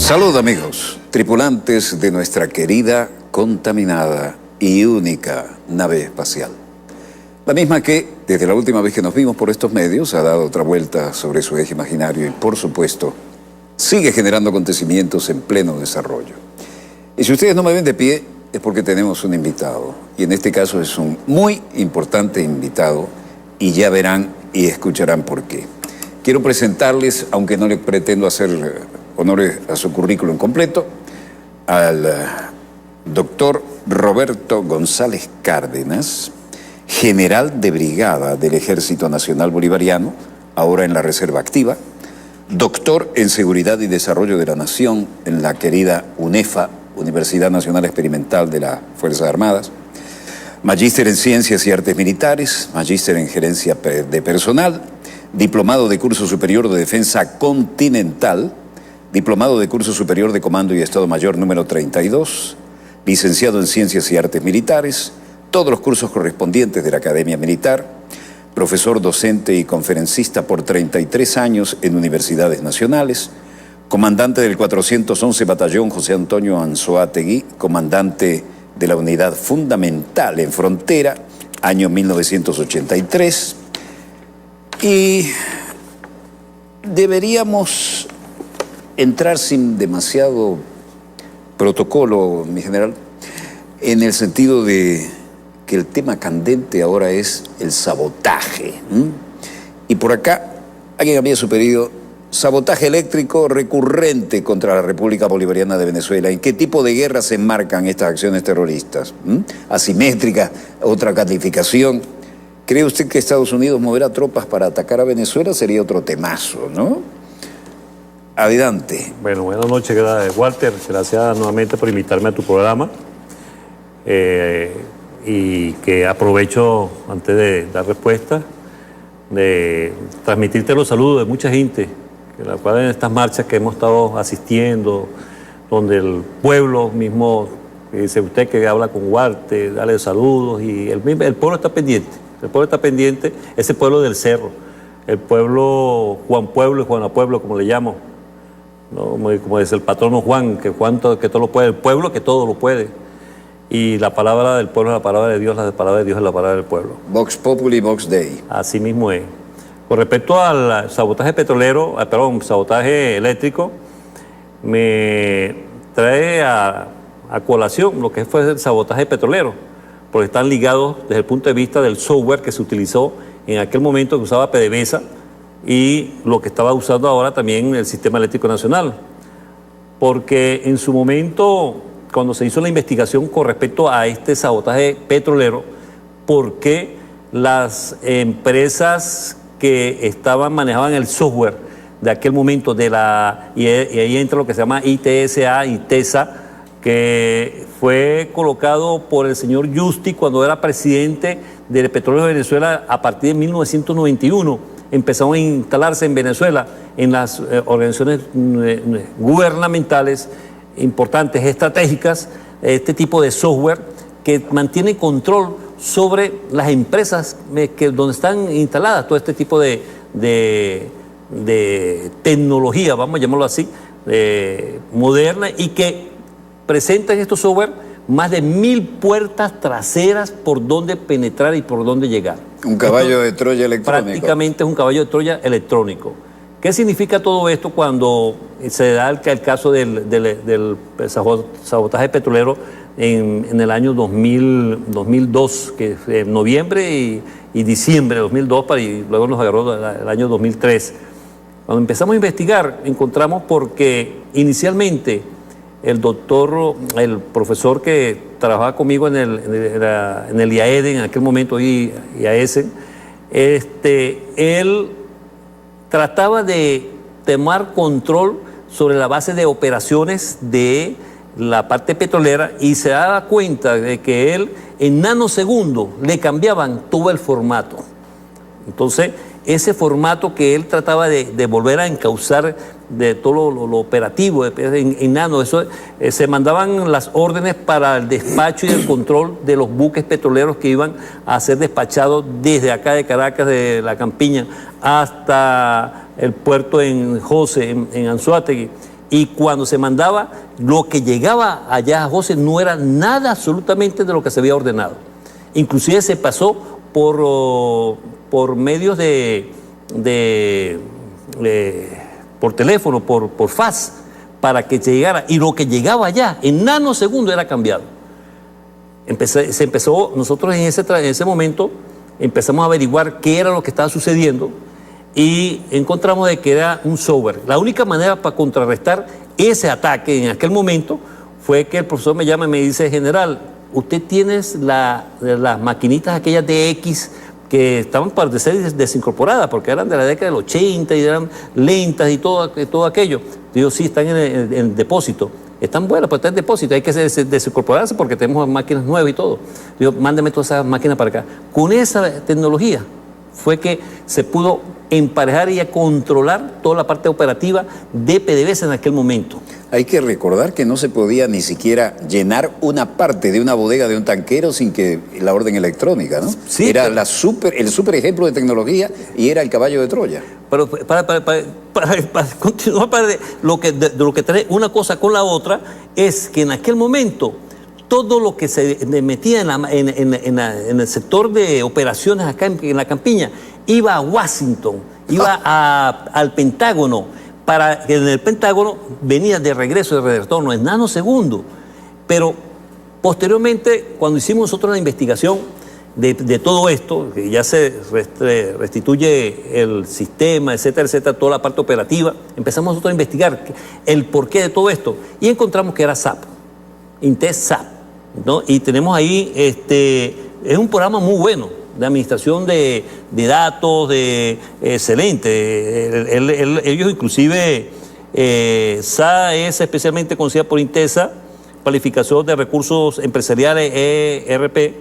Salud, amigos, tripulantes de nuestra querida, contaminada y única nave espacial. La misma que, desde la última vez que nos vimos por estos medios, ha dado otra vuelta sobre su eje imaginario y, por supuesto, sigue generando acontecimientos en pleno desarrollo. Y si ustedes no me ven de pie, es porque tenemos un invitado. Y en este caso es un muy importante invitado, y ya verán y escucharán por qué. Quiero presentarles, aunque no le pretendo hacer honores a su currículum completo, al doctor Roberto González Cárdenas, general de brigada del Ejército Nacional Bolivariano, ahora en la Reserva Activa, doctor en Seguridad y Desarrollo de la Nación en la querida UNEFA, Universidad Nacional Experimental de las Fuerzas Armadas, magíster en Ciencias y Artes Militares, magíster en Gerencia de Personal, diplomado de Curso Superior de Defensa Continental, diplomado de Curso Superior de Comando y Estado Mayor número 32, licenciado en Ciencias y Artes Militares, todos los cursos correspondientes de la Academia Militar, profesor docente y conferencista por 33 años en universidades nacionales, comandante del 411 Batallón José Antonio Anzoátegui, comandante de la Unidad Fundamental en Frontera, año 1983, y deberíamos entrar sin demasiado protocolo, mi general, en el sentido de que el tema candente ahora es el sabotaje. Y por acá alguien había sugerido sabotaje eléctrico recurrente contra la República Bolivariana de Venezuela. ¿En qué tipo de guerra se enmarcan estas acciones terroristas? ¿Asimétricas? ¿Otra calificación? ¿Cree usted que Estados Unidos moverá tropas para atacar a Venezuela? Sería otro temazo, ¿no? Adelante. Bueno, buenas noches, Walter. Gracias nuevamente por invitarme a tu programa. Y que aprovecho, antes de dar respuesta, de transmitirte los saludos de mucha gente, la cual en estas marchas que hemos estado asistiendo, donde el pueblo mismo, dice usted que habla con Walter, dale saludos, y el pueblo está pendiente. El pueblo está pendiente, ese pueblo del cerro, el pueblo Juan Pueblo y Juana Pueblo, como le llamo, ¿no? Como dice el patrono Juan, que todo lo puede, el pueblo que todo lo puede. Y la palabra del pueblo es la palabra de Dios, la palabra de Dios es la palabra del pueblo. Vox Populi, Vox Dei. Así mismo es. Con respecto al sabotaje petrolero, sabotaje eléctrico, me trae a colación lo que fue el sabotaje petrolero, porque están ligados desde el punto de vista del software que se utilizó en aquel momento, que usaba PDVSA, y lo que estaba usando ahora también el Sistema Eléctrico Nacional. Porque en su momento, cuando se hizo la investigación con respecto a este sabotaje petrolero, ¿por qué las empresas que manejaban el software de aquel momento y ahí entra lo que se llama ITSA y TESA, que fue colocado por el señor Justi cuando era presidente del Petróleo de Venezuela a partir de 1991, empezaron a instalarse en Venezuela en las organizaciones gubernamentales importantes, estratégicas, este tipo de software que mantiene control sobre las empresas donde están instaladas todo este tipo de tecnología, vamos a llamarlo así, moderna, y que presentan estos software más de 1000 puertas traseras por donde penetrar y por donde llegar. Un caballo de Troya electrónico. Prácticamente es un caballo de Troya electrónico. ¿Qué significa todo esto cuando se da el caso del sabotaje petrolero en el año 2002, que es noviembre y diciembre de 2002, y luego nos agarró el año 2003? Cuando empezamos a investigar, encontramos porque inicialmente el profesor que trabajaba conmigo en el IAEDE, en aquel momento IAESEN, él trataba de tomar control sobre la base de operaciones de la parte petrolera y se daba cuenta de que él en nanosegundos le cambiaban todo el formato. Entonces, ese formato que él trataba de volver a encauzar de todo lo operativo en nano, eso, se mandaban las órdenes para el despacho y el control de los buques petroleros que iban a ser despachados desde acá de Caracas, de la Campiña, hasta el puerto en José, en Anzoátegui. Y cuando se mandaba, lo que llegaba allá a José no era nada absolutamente de lo que se había ordenado. Inclusive se pasó por medios por teléfono, por fax, para que llegara. Y lo que llegaba allá, en nanosegundos, era cambiado. Nosotros en ese momento empezamos a averiguar qué era lo que estaba sucediendo y encontramos de que era un software. La única manera para contrarrestar ese ataque en aquel momento fue que el profesor me llama y me dice: general, usted tiene las maquinitas aquellas de X que estaban para ser desincorporadas porque eran de la década del 80 y eran lentas y todo aquello. Digo, sí, están en el depósito. Están buenas, pero están en depósito, hay que desincorporarse porque tenemos máquinas nuevas y todo. Digo, mándeme todas esas máquinas para acá. Con esa tecnología fue que se pudo emparejar y a controlar toda la parte operativa de PDVSA en aquel momento. Hay que recordar que no se podía ni siquiera llenar una parte de una bodega de un tanquero sin que la orden electrónica, ¿no? Sí, era el super ejemplo de tecnología y era el caballo de Troya. Pero para continuar, lo que trae una cosa con la otra es que en aquel momento todo lo que se metía en el sector de operaciones acá en la campiña iba a Washington, iba al Pentágono. Para que en el Pentágono venía de regreso, de retorno, en nanosegundos. Pero posteriormente, cuando hicimos nosotros la investigación de todo esto, que ya se restituye el sistema, etcétera, toda la parte operativa, empezamos nosotros a investigar el porqué de todo esto y encontramos que era SAP, Intel SAP, ¿no? Y tenemos ahí, es un programa muy bueno, de administración de datos, excelente. Ellos inclusive, SA es especialmente conocida por Intesa, Planificación de Recursos Empresariales, ERP,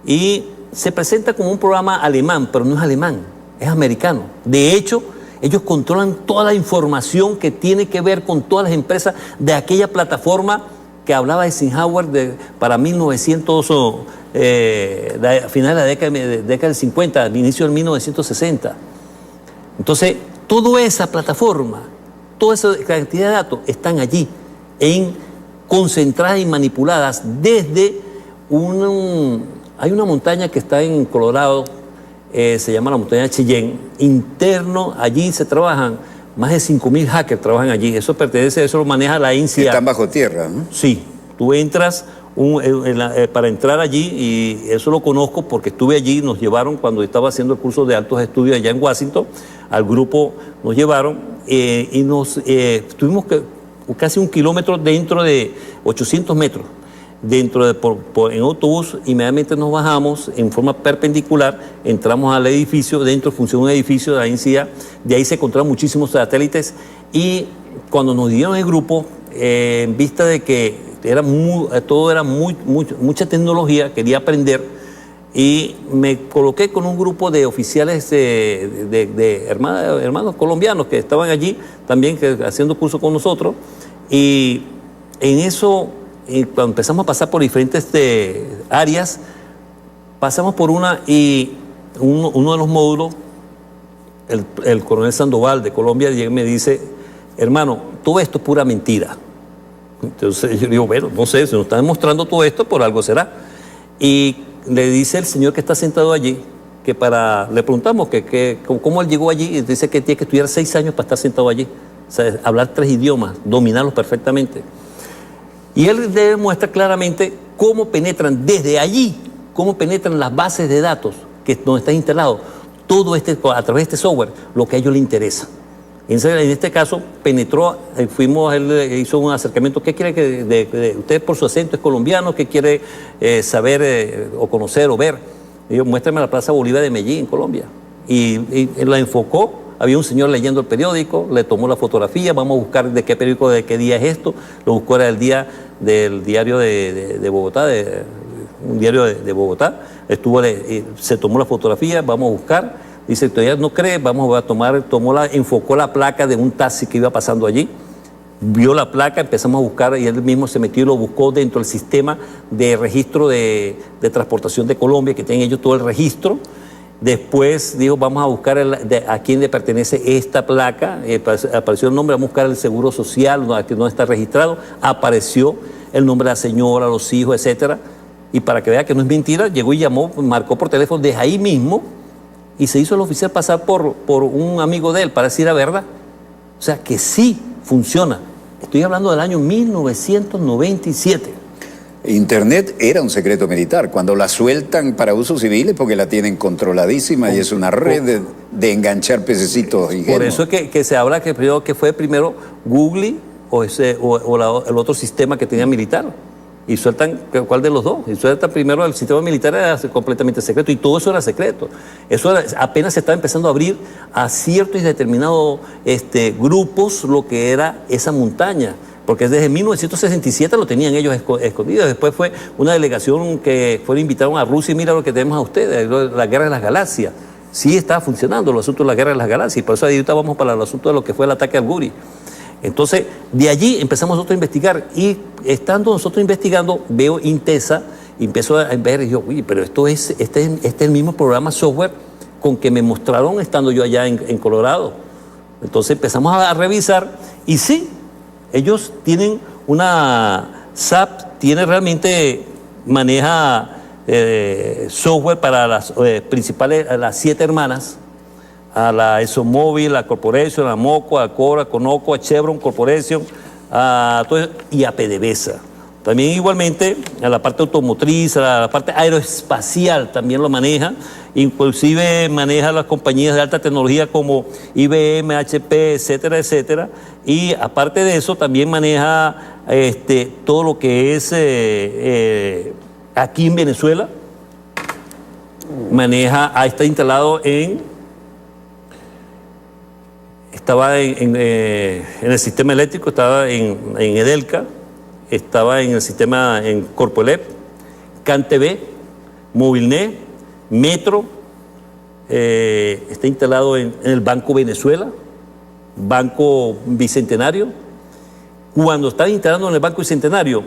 y se presenta como un programa alemán, pero no es alemán, es americano. De hecho, ellos controlan toda la información que tiene que ver con todas las empresas de aquella plataforma que hablaba de Eisenhower para 1900, a finales de la década del 50, al inicio del 1960. Entonces, toda esa plataforma, toda esa cantidad de datos están allí, concentradas y manipuladas desde hay una montaña que está en Colorado, se llama la montaña Cheyenne, interno, allí se trabajan. Más de 5.000 hackers trabajan allí. Eso lo maneja la INCIA. Están bajo tierra, ¿no? Sí. Tú entras para entrar allí, y eso lo conozco porque estuve allí, nos llevaron cuando estaba haciendo el curso de altos estudios allá en Washington, al grupo nos llevaron y estuvimos casi 1 kilómetro dentro de 800 metros. En autobús, inmediatamente nos bajamos en forma perpendicular, entramos al edificio, dentro funciona un edificio de la INCIA, de ahí se encontraron muchísimos satélites y cuando nos dieron el grupo, en vista de que todo era mucha tecnología, quería aprender y me coloqué con un grupo de oficiales de hermanos colombianos que estaban allí también haciendo curso con nosotros y en eso... Y cuando empezamos a pasar por diferentes áreas, pasamos por una y uno de los módulos, el coronel Sandoval de Colombia me dice: hermano, todo esto es pura mentira. Entonces yo digo, bueno, no sé, se nos está demostrando todo esto, por algo será. Y le dice el señor que está sentado allí, le preguntamos cómo él llegó allí, y dice que tiene que estudiar 6 años para estar sentado allí. O sea, hablar 3 idiomas, dominarlos perfectamente. Y él demuestra claramente cómo penetran desde allí, cómo penetran las bases de datos donde está instalado todo a través de este software, lo que a ellos les interesa. En este caso, penetró, él hizo un acercamiento. ¿Qué quiere usted por su acento es colombiano? ¿Qué quiere saber o conocer o ver? Y yo, muéstrame la Plaza Bolívar de Medellín, en Colombia. Y la enfocó. Había un señor leyendo el periódico, le tomó la fotografía, vamos a buscar de qué periódico, de qué día es esto. Lo buscó, era el día del diario de Bogotá, un diario de Bogotá. Se tomó la fotografía, vamos a buscar. Dice, todavía no cree, vamos a tomar, enfocó la placa de un taxi que iba pasando allí. Vio la placa, empezamos a buscar y él mismo se metió y lo buscó dentro del sistema de registro de transportación de Colombia, que tienen ellos todo el registro. Después dijo, vamos a buscar a quién le pertenece esta placa. Apareció el nombre, vamos a buscar el seguro social, que no está registrado. Apareció el nombre de la señora, los hijos, etcétera. Y para que vea que no es mentira, llegó y llamó, marcó por teléfono desde ahí mismo y se hizo el oficial pasar por un amigo de él para decir la verdad. O sea que sí funciona. Estoy hablando del año 1997. Internet era un secreto militar. Cuando la sueltan para usos civiles, porque la tienen controladísima y es una red de enganchar pececitos. Por eso es que se habla que fue primero Google o el otro sistema que tenía militar. Y sueltan, ¿cuál de los dos? Y sueltan primero el sistema militar, era completamente secreto, y todo eso era secreto. Apenas se estaba empezando a abrir a ciertos y determinados grupos lo que era esa montaña. Porque desde 1967 lo tenían ellos escondido. Después fue una delegación que invitaron a Rusia y mira lo que tenemos a ustedes, la guerra de las galaxias. Sí estaba funcionando el asunto de la guerra de las galaxias, y por eso ahorita vamos para el asunto de lo que fue el ataque al Guri. Entonces, de allí empezamos nosotros a investigar, y estando nosotros investigando, veo Intesa, y empiezo a ver, y yo, uy, pero este es el mismo programa software con que me mostraron estando yo allá en Colorado. Entonces empezamos a revisar, y sí, ellos tienen una SAP, maneja software para las principales, las 7 hermanas, a la ExxonMobil, a Corporation, a Moco, a Cora, a Conoco, a Chevron Corporation, y a PDVSA. También igualmente a la parte automotriz, a la parte aeroespacial también lo maneja, inclusive maneja las compañías de alta tecnología como IBM, HP, etcétera, etcétera. Y aparte de eso también maneja todo lo que es aquí en Venezuela, está instalado estaba en el sistema eléctrico, estaba en Edelca, estaba en el sistema en Corpoelec, CanTV, Movilnet, Metro, está instalado en el Banco Venezuela, Banco Bicentenario. Cuando estaba instalando en el Banco Bicentenario,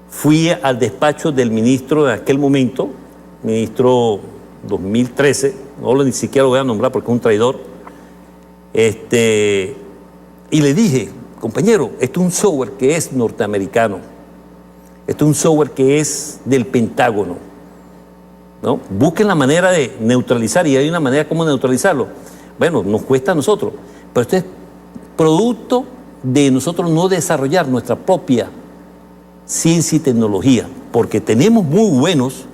fui al despacho del ministro de aquel momento, ministro 2013, ni siquiera lo voy a nombrar porque es un traidor, y le dije, compañero, esto es un software que es norteamericano, esto es un software que es del Pentágono, ¿no? Busquen la manera de neutralizar, y hay una manera como neutralizarlo. Bueno, nos cuesta a nosotros, pero esto es producto de nosotros no desarrollar nuestra propia ciencia y tecnología, porque tenemos muy buenos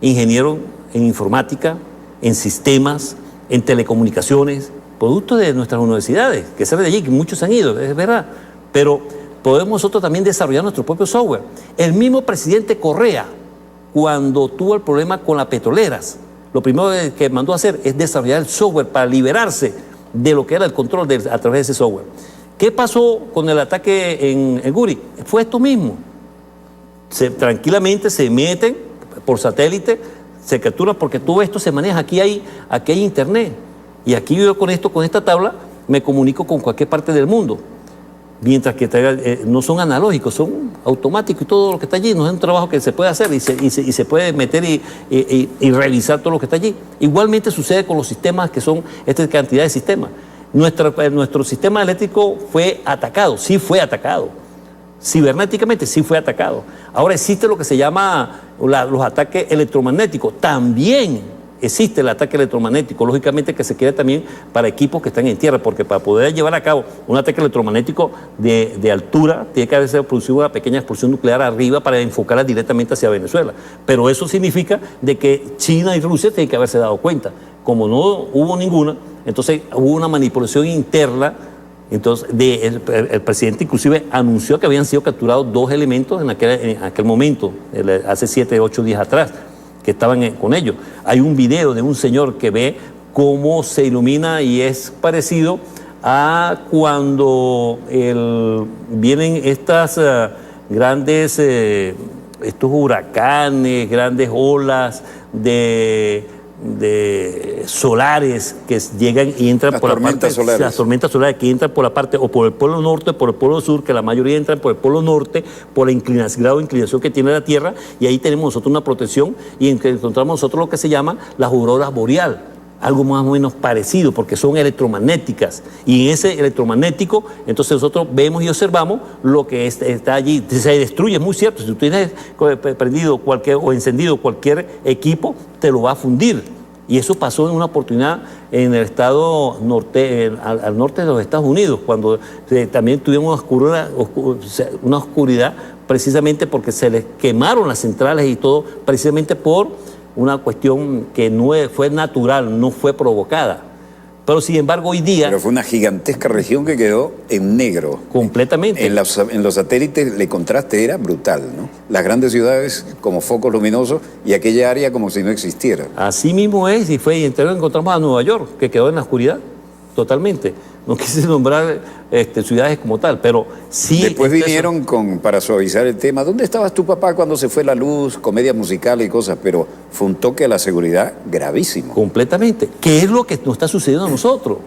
ingenieros en informática, en sistemas, en telecomunicaciones, producto de nuestras universidades, que salen de allí, que muchos han ido, es verdad, pero podemos nosotros también desarrollar nuestro propio software. El mismo presidente Correa, cuando tuvo el problema con las petroleras, lo primero que mandó a hacer es desarrollar el software para liberarse de lo que era el control a través de ese software. ¿Qué pasó con el ataque en Guri? Fue esto mismo. Tranquilamente se meten por satélite, se capturan, porque todo esto se maneja, aquí hay internet. Y aquí yo con esta tabla me comunico con cualquier parte del mundo. Mientras que no son analógicos, son automáticos, y todo lo que está allí no es un trabajo que se puede hacer y se puede meter y revisar todo lo que está allí. Igualmente sucede con los sistemas, que son esta cantidad de sistemas. Nuestro sistema eléctrico fue atacado, sí fue atacado. Cibernéticamente sí fue atacado. Ahora existe lo que se llama los ataques electromagnéticos. También existe el ataque electromagnético, lógicamente que se quiere también para equipos que están en tierra, porque para poder llevar a cabo un ataque electromagnético de altura, tiene que haberse producido una pequeña explosión nuclear arriba para enfocarla directamente hacia Venezuela. Pero eso significa de que China y Rusia tienen que haberse dado cuenta. Como no hubo ninguna, entonces hubo una manipulación interna. Entonces, el presidente inclusive anunció que habían sido capturados 2 elementos en aquel momento, hace 7, 8 días atrás, que estaban con ellos. Hay un video de un señor que ve cómo se ilumina, y es parecido a cuando vienen estas estos huracanes, grandes olas de solares que llegan y entran las por la parte, solares. las tormentas solares que entran por la parte o por el polo norte o por el polo sur, que la mayoría entran por el polo norte, por el grado de inclinación que tiene la Tierra, y ahí tenemos nosotros una protección y encontramos nosotros lo que se llama las auroras boreal, algo más o menos parecido, porque son electromagnéticas, y en ese electromagnético, entonces nosotros vemos y observamos lo que está allí, se destruye, es muy cierto, si tú tienes prendido o encendido cualquier equipo, te lo va a fundir, y eso pasó en una oportunidad en el estado norte, al norte de los Estados Unidos, cuando también tuvimos una oscuridad, precisamente porque se les quemaron las centrales y todo, precisamente por una cuestión que no fue natural, no fue provocada. Pero sin embargo hoy día... Pero fue una gigantesca región que quedó en negro. Completamente. En los satélites el contraste era brutal, ¿no? Las grandes ciudades como focos luminosos y aquella área como si no existiera. Así mismo es, y entonces encontramos a Nueva York, que quedó en la oscuridad, totalmente. No quise nombrar ciudades como tal, pero sí... Después vinieron para suavizar el tema. ¿Dónde estabas tu papá cuando se fue la luz? Comedias musicales y cosas, pero fue un toque a la seguridad gravísimo. Completamente. ¿Qué es lo que nos está sucediendo a nosotros?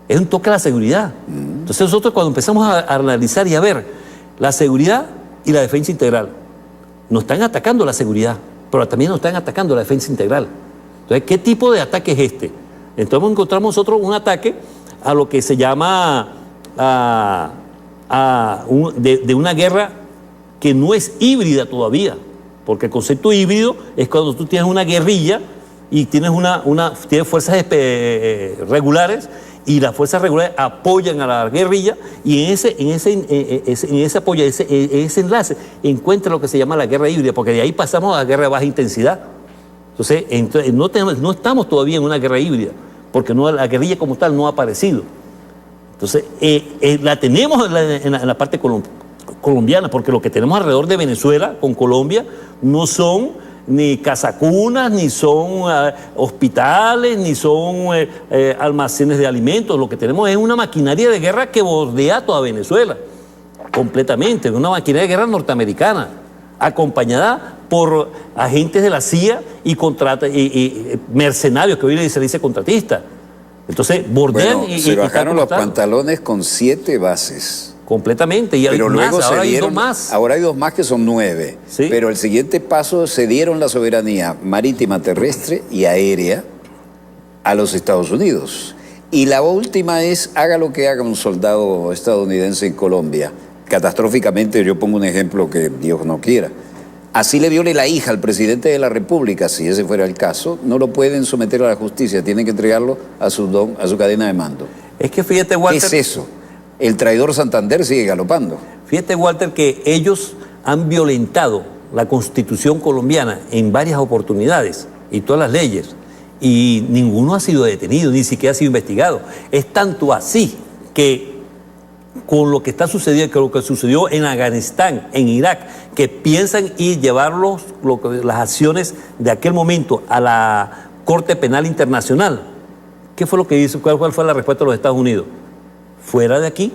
Es un toque a la seguridad. Entonces nosotros cuando empezamos a analizar y a ver la seguridad y la defensa integral, nos están atacando la seguridad, pero también nos están atacando la defensa integral. Entonces, ¿qué tipo de ataque es este? Entonces encontramos nosotros un ataque a lo que se llama de una guerra que no es híbrida todavía, porque el concepto híbrido es cuando tú tienes una guerrilla y tienes tienes fuerzas regulares, y las fuerzas regulares apoyan a la guerrilla, y en ese apoyo, en ese enlace encuentra lo que se llama la guerra híbrida, porque de ahí pasamos a la guerra de baja intensidad. Entonces no estamos todavía en una guerra híbrida, porque la guerrilla como tal no ha aparecido. Entonces, la tenemos en la parte colombiana, porque lo que tenemos alrededor de Venezuela con Colombia no son ni casacunas, ni son hospitales, ni son almacenes de alimentos. Lo que tenemos es una maquinaria de guerra que bordea toda Venezuela, completamente, una maquinaria de guerra norteamericana, acompañada por agentes de la CIA y mercenarios, que hoy se dice contratistas. Entonces, bordean se bajaron los pantalones con 7 bases. Completamente, y pero luego ahora hay 2 más. Ahora hay 2 más que son 9. ¿Sí? Pero el siguiente paso, se dieron la soberanía marítima, terrestre y aérea a los Estados Unidos. Y la última es, haga lo que haga un soldado estadounidense en Colombia. Catastróficamente, yo pongo un ejemplo que Dios no quiera. Así le viole la hija al presidente de la República, si ese fuera el caso, no lo pueden someter a la justicia, tienen que entregarlo a su cadena de mando. Es que fíjate, Walter... ¿Qué es eso? El traidor Santander sigue galopando. Fíjate, Walter, que ellos han violentado la Constitución colombiana en varias oportunidades y todas las leyes, y ninguno ha sido detenido, ni siquiera ha sido investigado. Es tanto así que con lo que está sucediendo, que lo que sucedió en Afganistán, en Irak, que piensan ir llevarlos, las acciones de aquel momento a la Corte Penal Internacional. ¿Qué fue lo que hizo? ¿Cuál fue la respuesta de los Estados Unidos? Fuera de aquí,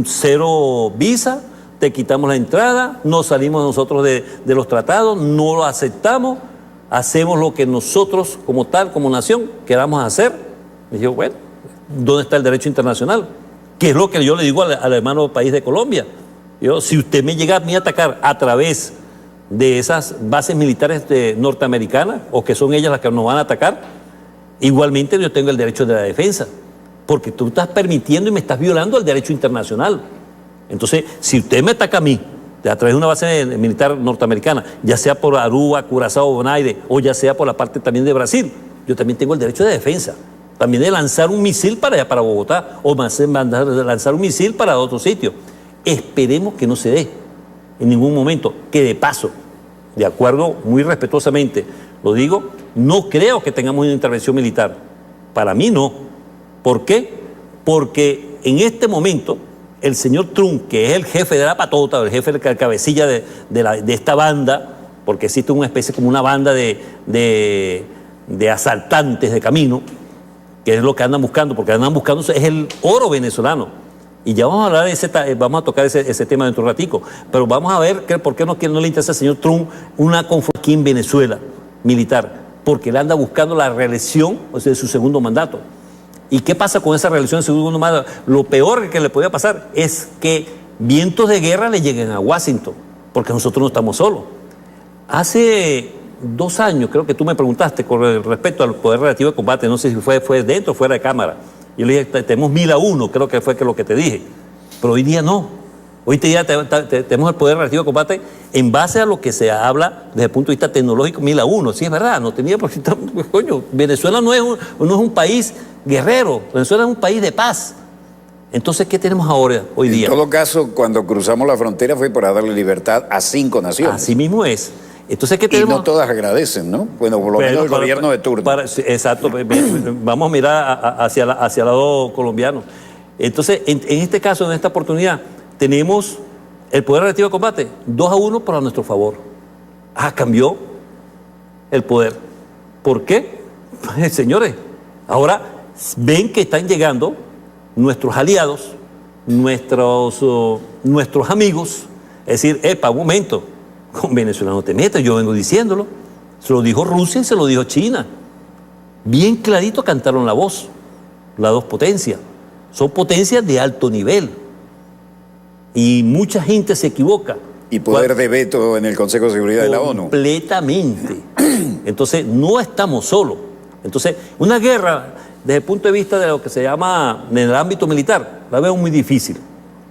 cero visa, te quitamos la entrada, no salimos nosotros de los tratados, no lo aceptamos, hacemos lo que nosotros como tal, como nación, queramos hacer. Y yo, bueno, ¿dónde está el derecho internacional? Que es lo que yo le digo al hermano país de Colombia. Si usted me llega a mí a atacar a través de esas bases militares norteamericanas, o que son ellas las que nos van a atacar, igualmente yo tengo el derecho de la defensa, porque tú estás permitiendo y me estás violando el derecho internacional. Entonces, si usted me ataca a mí a través de una base militar norteamericana, ya sea por Aruba, Curazao, Bonaire, o ya sea por la parte también de Brasil, yo también tengo el derecho de defensa. También de lanzar un misil para allá, para Bogotá, o lanzar un misil para otro sitio. Esperemos que no se dé en ningún momento, que de paso, de acuerdo, muy respetuosamente, lo digo, no creo que tengamos una intervención militar. Para mí no. ¿Por qué? Porque en este momento el señor Trump, que es el jefe de la patota, el jefe de la cabecilla de esta banda, porque existe una especie como una banda de asaltantes de camino, que es lo que andan buscando, porque andan buscando es el oro venezolano. Y ya vamos a hablar vamos a tocar ese tema dentro de un ratico, pero vamos a ver por qué no le interesa al señor Trump una confrontación aquí en Venezuela militar. porque él anda buscando la reelección, o sea, de su segundo mandato. ¿Y qué pasa con esa reelección de su segundo mandato? Lo peor que le podía pasar es que vientos de guerra le lleguen a Washington, porque nosotros no estamos solos. Hace 2 años, creo que tú me preguntaste con respecto al poder relativo de combate, no sé si fue dentro o fuera de cámara. Yo le dije, tenemos 1000-1, creo que fue lo que te dije. Pero hoy día no. Hoy día tenemos el poder relativo de combate en base a lo que se habla desde el punto de vista tecnológico, 1000-1. Sí, es verdad, no tenía por qué. Coño, Venezuela no es un país guerrero, Venezuela es un país de paz. Entonces, ¿qué tenemos ahora, hoy día? En todo caso, cuando cruzamos la frontera fue para darle libertad a 5 naciones. Así mismo es. Entonces, ¿qué tenemos? Y no todas agradecen, ¿no? Bueno, por lo menos el gobierno de turno. Exacto. Vamos a mirar hacia el lado colombiano. Entonces, en este caso, en esta oportunidad, tenemos el poder relativo de combate 2-1 para nuestro favor. Cambió el poder. ¿Por qué? Señores, ahora ven que están llegando nuestros aliados, nuestros amigos, es decir, un momento, con Venezuela no te metas, yo vengo diciéndolo, se lo dijo Rusia y se lo dijo China, bien clarito cantaron la voz, las dos potencias, son potencias de alto nivel, y mucha gente se equivoca. Y poder de veto en el Consejo de Seguridad de la ONU. Completamente. Entonces, no estamos solos. Entonces, una guerra, desde el punto de vista de lo que se llama en el ámbito militar, la veo muy difícil.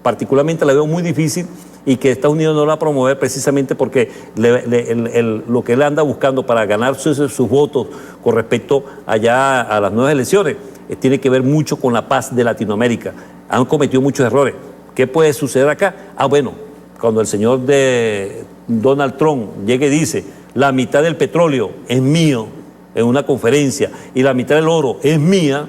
Particularmente la veo muy difícil y que Estados Unidos no la va a promover precisamente porque lo que él anda buscando para ganar sus votos con respecto allá a las nuevas elecciones tiene que ver mucho con la paz de Latinoamérica. Han cometido muchos errores. ¿Qué puede suceder acá? Bueno, cuando el señor de Donald Trump llegue y dice la mitad del petróleo es mío en una conferencia y la mitad del oro es mía,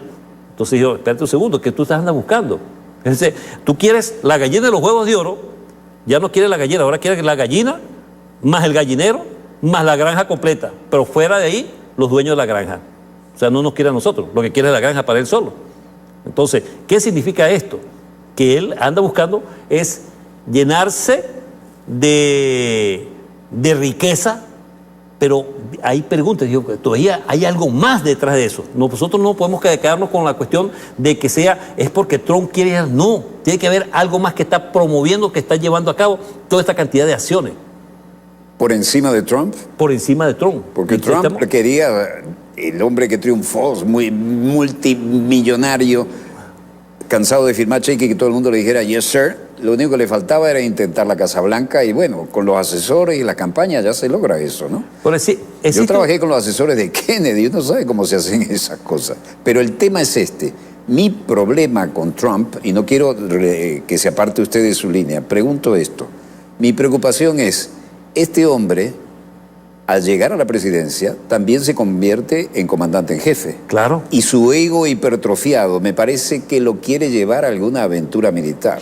entonces yo, espérate un segundo, ¿qué tú andas buscando? Entonces, tú quieres la gallina de los huevos de oro, ya no quieres la gallina, ahora quieres la gallina más el gallinero más la granja completa, pero fuera de ahí los dueños de la granja. O sea, no nos quiere a nosotros, lo que quiere es la granja para él solo. Entonces, ¿qué significa esto? Que él anda buscando es llenarse de riqueza, pero hay preguntas, todavía hay algo más detrás de eso. Nosotros no podemos quedarnos con la cuestión de que es porque Trump quiere, no, tiene que haber algo más que está promoviendo, que está llevando a cabo toda esta cantidad de acciones. ¿Por encima de Trump? Por encima de Trump. Porque Trump quería, el hombre que triunfó, muy multimillonario, cansado de firmar cheque y que todo el mundo le dijera yes sir, lo único que le faltaba era intentar la Casa Blanca y bueno, con los asesores y la campaña ya se logra eso, ¿no? Yo trabajé con los asesores de Kennedy, uno sabe cómo se hacen esas cosas, pero el tema es este. Mi problema con Trump, y no quiero que se aparte usted de su línea, pregunto esto, mi preocupación es, este hombre al llegar a la presidencia, también se convierte en comandante en jefe. Claro. Y su ego hipertrofiado me parece que lo quiere llevar a alguna aventura militar.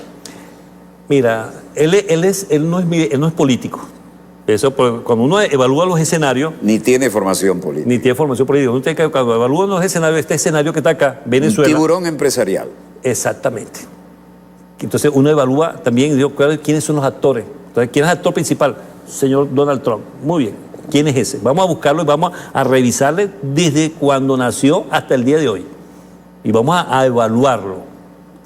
Mira, él no es político. Eso, cuando uno evalúa los escenarios... Ni tiene formación política. Ni tiene formación política. Cuando evalúa los escenarios, este escenario que está acá, Venezuela... Un tiburón empresarial. Exactamente. Entonces uno evalúa también, quiénes son los actores. Entonces, ¿quién es el actor principal? Señor Donald Trump. Muy bien. ¿Quién es ese? Vamos a buscarlo y vamos a revisarle desde cuando nació hasta el día de hoy. Y vamos a evaluarlo,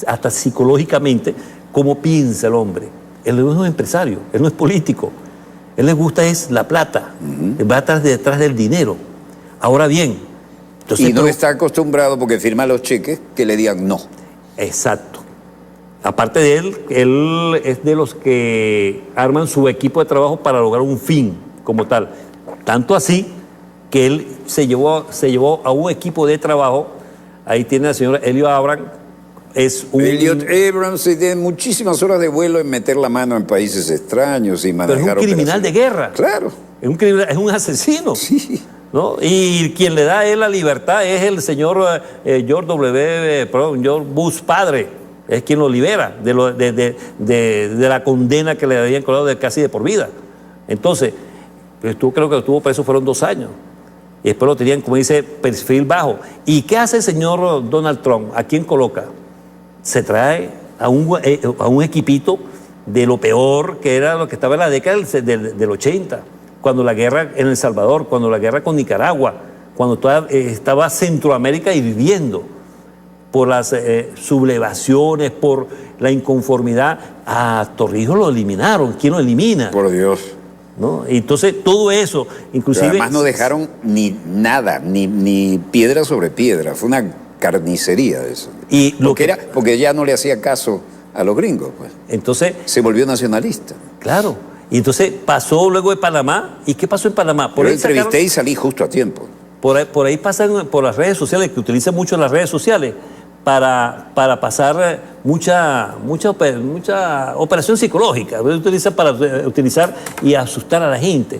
hasta psicológicamente, cómo piensa el hombre. Él no es un empresario, él no es político. Él le gusta es la plata, él va detrás del dinero. Ahora bien... Entonces, y no está acostumbrado, porque firma los cheques, que le digan no. Exacto. Aparte de él es de los que arman su equipo de trabajo para lograr un fin como tal. Tanto así que él se llevó a un equipo de trabajo. Ahí tiene al señor Elliot Abrams. Elliot Abrams tiene muchísimas horas de vuelo en meter la mano en países extraños y manejar. Pero es un criminal de guerra. Claro. Es un asesino. Sí. ¿No? Y quien le da a él la libertad es el señor George Bush padre. Es quien lo libera de la condena que le habían colgado de casi de por vida. Entonces, creo que estuvo preso fueron 2 años. Y después lo tenían, como dice, perfil bajo. ¿Y qué hace el señor Donald Trump? ¿A quién coloca? Se trae a un equipito de lo peor que era lo que estaba en la década del 80, cuando la guerra en El Salvador, cuando la guerra con Nicaragua, cuando estaba Centroamérica hirviendo por las sublevaciones, por la inconformidad. A Torrijos lo eliminaron. ¿Quién lo elimina? Por Dios. ¿No? Entonces, todo eso, inclusive... Pero además no dejaron ni nada, ni piedra sobre piedra. Fue una carnicería eso. Y porque ya no le hacía caso a los gringos, pues. Entonces... Se volvió nacionalista. Claro. Y entonces pasó luego de Panamá. ¿Y qué pasó en Panamá? Yo entrevisté y salí justo a tiempo. Por ahí pasan por las redes sociales, que utilizan mucho las redes sociales, para pasar mucha operación psicológica. Utilizan para utilizar y asustar a la gente.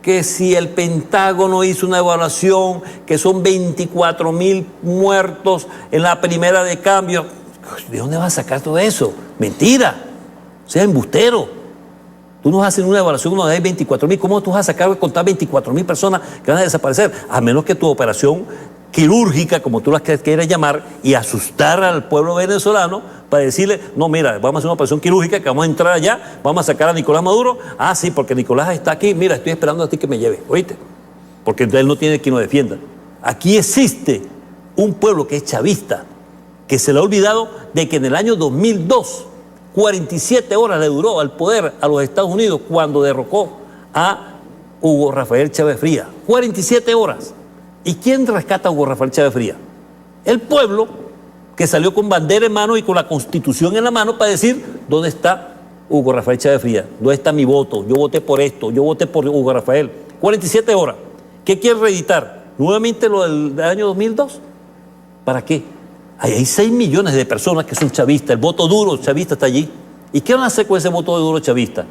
Que si el Pentágono hizo una evaluación, que son 24.000 muertos en la primera de cambio. ¿De dónde vas a sacar todo eso? Mentira. O sea, embustero. Tú nos haces una evaluación, uno de 24.000. ¿Cómo tú vas a sacar de contar 24.000 personas que van a desaparecer? A menos que tu operación quirúrgica, como tú las quieras llamar, y asustar al pueblo venezolano para decirle, no, mira, vamos a hacer una operación quirúrgica, que vamos a entrar allá, vamos a sacar a Nicolás Maduro. Ah, sí, porque Nicolás está aquí, mira, estoy esperando a ti que me lleve, ¿oíste? Porque él no tiene quien lo defienda. Aquí existe un pueblo que es chavista, que se le ha olvidado de que en el año 2002, 47 horas le duró al poder a los Estados Unidos cuando derrocó a Hugo Rafael Chávez Frías. 47 horas. ¿Y quién rescata a Hugo Rafael Chávez Frías? El pueblo, que salió con bandera en mano y con la Constitución en la mano para decir, ¿dónde está Hugo Rafael Chávez Frías? ¿Dónde está mi voto? Yo voté por esto, yo voté por Hugo Rafael. 47 horas. ¿Qué quiere reeditar? ¿Nuevamente lo del año 2002? ¿Para qué? Hay 6 millones de personas que son chavistas. El voto duro chavista está allí. ¿Y qué van a hacer con ese voto duro chavista?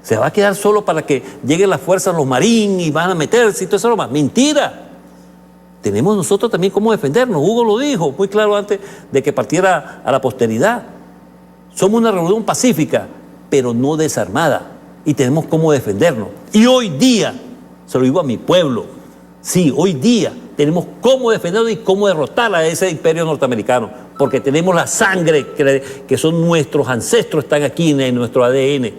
¿Se va a quedar solo para que lleguen las fuerzas, los marines, y van a meterse y todo eso más? ¡Mentira! Tenemos nosotros también cómo defendernos. Hugo lo dijo muy claro antes de que partiera a la posteridad. Somos una revolución pacífica, pero no desarmada. Y tenemos cómo defendernos. Y hoy día, se lo digo a mi pueblo, sí, hoy día tenemos cómo defendernos y cómo derrotar a ese imperio norteamericano. Porque tenemos la sangre que son nuestros ancestros, están aquí en nuestro ADN.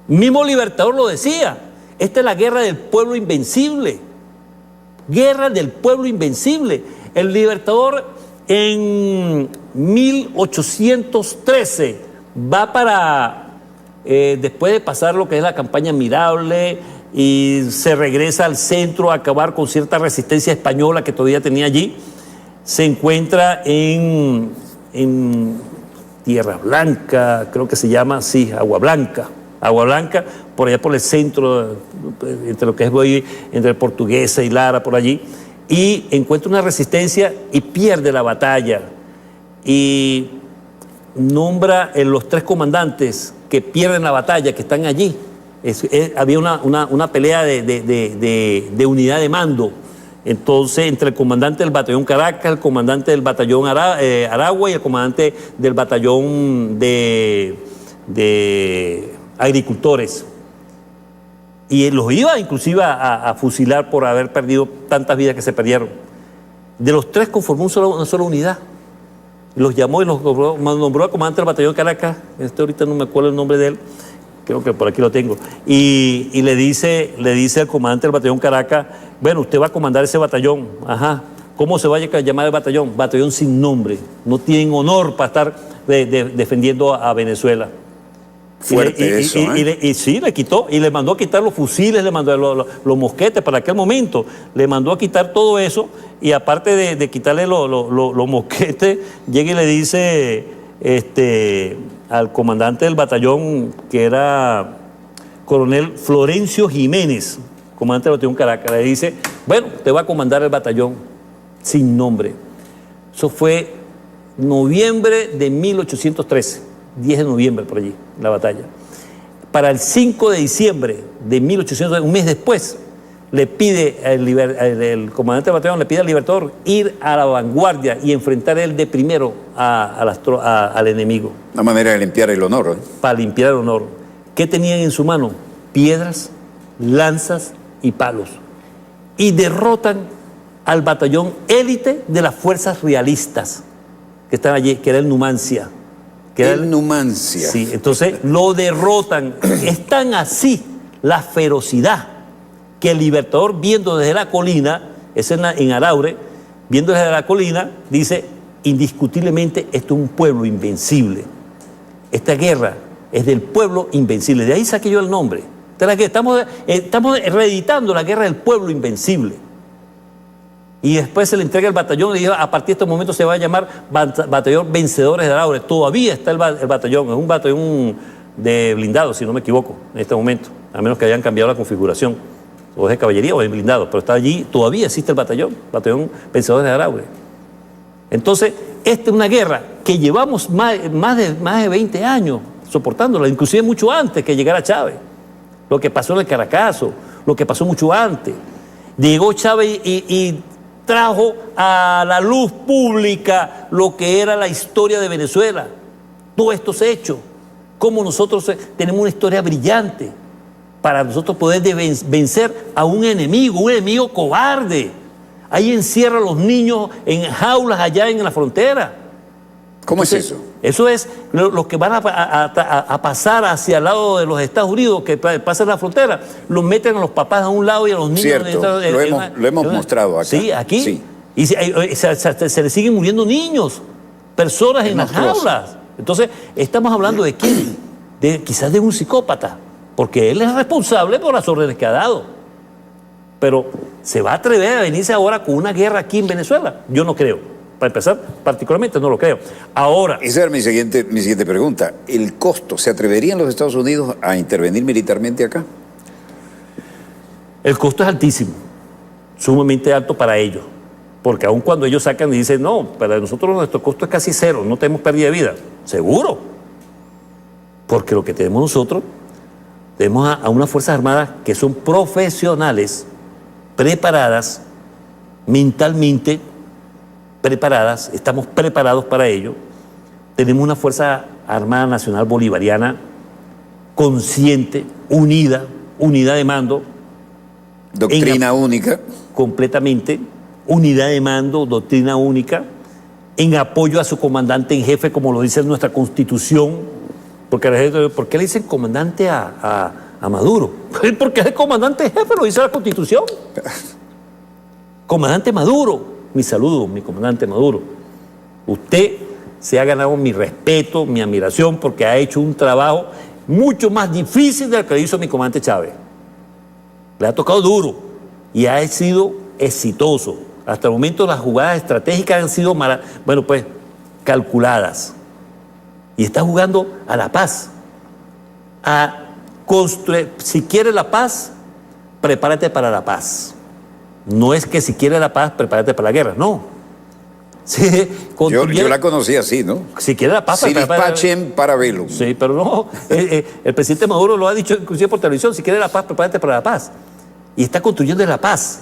Mismo Libertador lo decía. Esta es la guerra del pueblo invencible. Guerra del pueblo invencible. El Libertador en 1813 va para, después de pasar lo que es la campaña Admirable, y se regresa al centro a acabar con cierta resistencia española que todavía tenía allí, se encuentra en Tierra Blanca, creo que se llama, sí, Agua Blanca, por allá por el centro, entre lo que es hoy, entre Portuguesa y Lara, por allí, y encuentra una resistencia y pierde la batalla. Y nombra los 3 comandantes que pierden la batalla, que están allí. Había una pelea de unidad de mando. Entonces, entre el comandante del batallón Caracas, el comandante del batallón Aragua y el comandante del batallón de agricultores. Y los iba inclusive a fusilar por haber perdido tantas vidas que se perdieron. De los 3 conformó una sola unidad. Los llamó y los nombró al comandante del batallón Caracas. Ahorita no me acuerdo el nombre de él. Creo que por aquí lo tengo. Y le dice al comandante del batallón Caracas, bueno, usted va a comandar ese batallón. Ajá. ¿Cómo se va a llamar el batallón? Batallón sin nombre. No tienen honor para estar defendiendo a Venezuela. Fuerte eso, ¿eh? Y sí, le quitó. Y le mandó a quitar los fusiles, le mandó los mosquetes para aquel momento. Le mandó a quitar todo eso. Y aparte de quitarle los mosquetes, llega y le dice al comandante del batallón, que era coronel Florencio Jiménez, comandante del batallón Caracas, le dice, bueno, te va a comandar el batallón sin nombre. Eso fue noviembre de 1813, 10 de noviembre por allí, la batalla. Para el 5 de diciembre de 1813, un mes después, le pide el comandante del batallón, le pide al Libertador ir a la vanguardia y enfrentar él de primero al enemigo. Una manera de limpiar el honor, ¿eh? Para limpiar el honor. ¿Qué tenían en su mano? Piedras, lanzas y palos. Y derrotan al batallón élite de las fuerzas realistas que están allí, que era el Numancia. Numancia. Sí, entonces lo derrotan. Es tan así la ferocidad que el Libertador, viendo desde la colina, es en Araure, viendo desde la colina, dice, indiscutiblemente esto es un pueblo invencible. Esta guerra es del pueblo invencible. De ahí saqué yo el nombre. Estamos reeditando la guerra del pueblo invencible. Y después se le entrega el batallón y dijo, a partir de este momento se va a llamar Batallón Vencedores de Araure. Todavía está el batallón, es un batallón de blindados, si no me equivoco, en este momento, a menos que hayan cambiado la configuración, o es de caballería o de blindados, pero está allí, todavía existe el batallón Vencedores de Araure. Entonces, esta es una guerra que llevamos más de 20 años soportándola, inclusive mucho antes que llegara Chávez. Lo que pasó en el Caracazo, lo que pasó mucho antes. Llegó Chávez y trajo a la luz pública lo que era la historia de Venezuela. Todos estos hechos, cómo nosotros tenemos una historia brillante para nosotros poder vencer a un enemigo cobarde. Ahí encierra a los niños en jaulas allá en la frontera. ¿Cómo es eso? Eso es los que van a pasar hacia el lado de los Estados Unidos, que pasan la frontera, los meten a los papás a un lado y a los niños... Cierto, lo hemos mostrado acá. Sí, aquí. Sí. Y se le siguen muriendo niños, personas en las jaulas. Entonces, estamos hablando de quién, quizás de un psicópata, porque él es responsable por las órdenes que ha dado. Pero, ¿se va a atrever a venirse ahora con una guerra aquí en Venezuela? Yo no creo. Para empezar, particularmente no lo creo. Ahora... Esa era mi siguiente pregunta. ¿El costo? ¿Se atreverían los Estados Unidos a intervenir militarmente acá? El costo es altísimo, sumamente alto para ellos. Porque aun cuando ellos sacan y dicen, no, para nosotros nuestro costo es casi cero, no tenemos pérdida de vida. Seguro. Porque lo que tenemos nosotros, tenemos a unas Fuerzas Armadas que son profesionales, preparadas, mentalmente preparadas, estamos preparados para ello. Tenemos una Fuerza Armada Nacional Bolivariana consciente, unida de mando. Doctrina única. Completamente, unidad de mando, doctrina única, en apoyo a su comandante en jefe, como lo dice nuestra Constitución. Porque ¿por qué le dicen comandante a Maduro? Porque es el comandante en jefe, lo dice la Constitución. Comandante Maduro. Mi saludo, mi comandante Maduro. Usted se ha ganado mi respeto, mi admiración, porque ha hecho un trabajo mucho más difícil del que hizo mi comandante Chávez. Le ha tocado duro y ha sido exitoso. Hasta el momento las jugadas estratégicas han sido, calculadas. Y está jugando a la paz. A construir, si quiere la paz, prepárate para la paz. No es que si quieres la paz, prepárate para la guerra, no. Sí, yo la conocí así, ¿no? Si quieres la paz, prepárate para velum. Sí, pero no. El presidente Maduro lo ha dicho inclusive por televisión, si quieres la paz, prepárate para la paz. Y está construyendo la paz.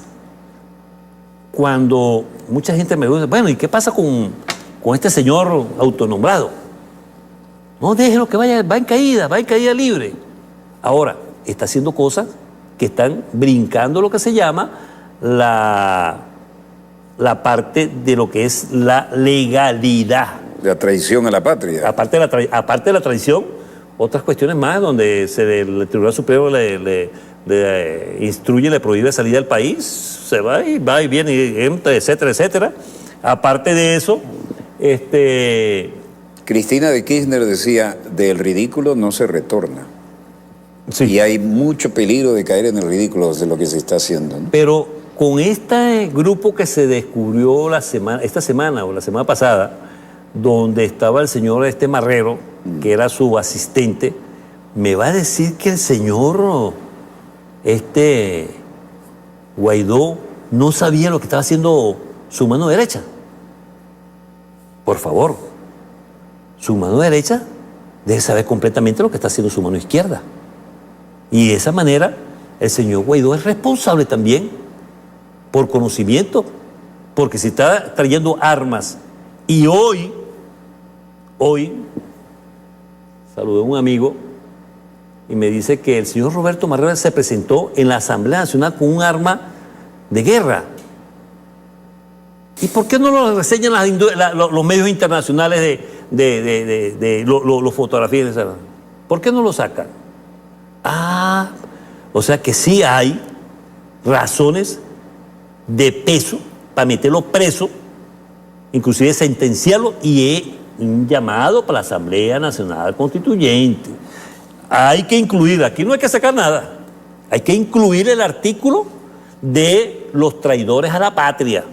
Cuando mucha gente me dice, bueno, ¿y qué pasa con este señor autonombrado? No, déjelo que va en caída libre. Ahora, está haciendo cosas que están brincando lo que se llama la parte de lo que es la legalidad. La traición a la patria. Aparte de la traición, otras cuestiones más donde el Tribunal Supremo le instruye, le prohíbe salir del país, se va y viene, y entra, etcétera, etcétera. Aparte de eso, Cristina de Kirchner decía, del ridículo no se retorna. Sí. Y hay mucho peligro de caer en el ridículo de lo que se está haciendo, ¿no? Pero con este grupo que se descubrió esta semana o la semana pasada, donde estaba el señor Marrero, que era su asistente, me va a decir que el señor Guaidó no sabía lo que estaba haciendo su mano derecha. Por favor, su mano derecha debe saber completamente lo que está haciendo su mano izquierda. Y de esa manera, el señor Guaidó es responsable también por conocimiento, porque si está trayendo armas y hoy saludé a un amigo y me dice que el señor Roberto Marrero se presentó en la Asamblea Nacional con un arma de guerra. ¿Y por qué no lo reseñan los medios internacionales los fotografías? ¿Por qué no lo sacan? O sea que sí hay razones de peso para meterlo preso, inclusive sentenciarlo, y es un llamado para la Asamblea Nacional Constituyente. Hay que incluir, aquí no hay que sacar nada, hay que incluir el artículo de los traidores a la patria,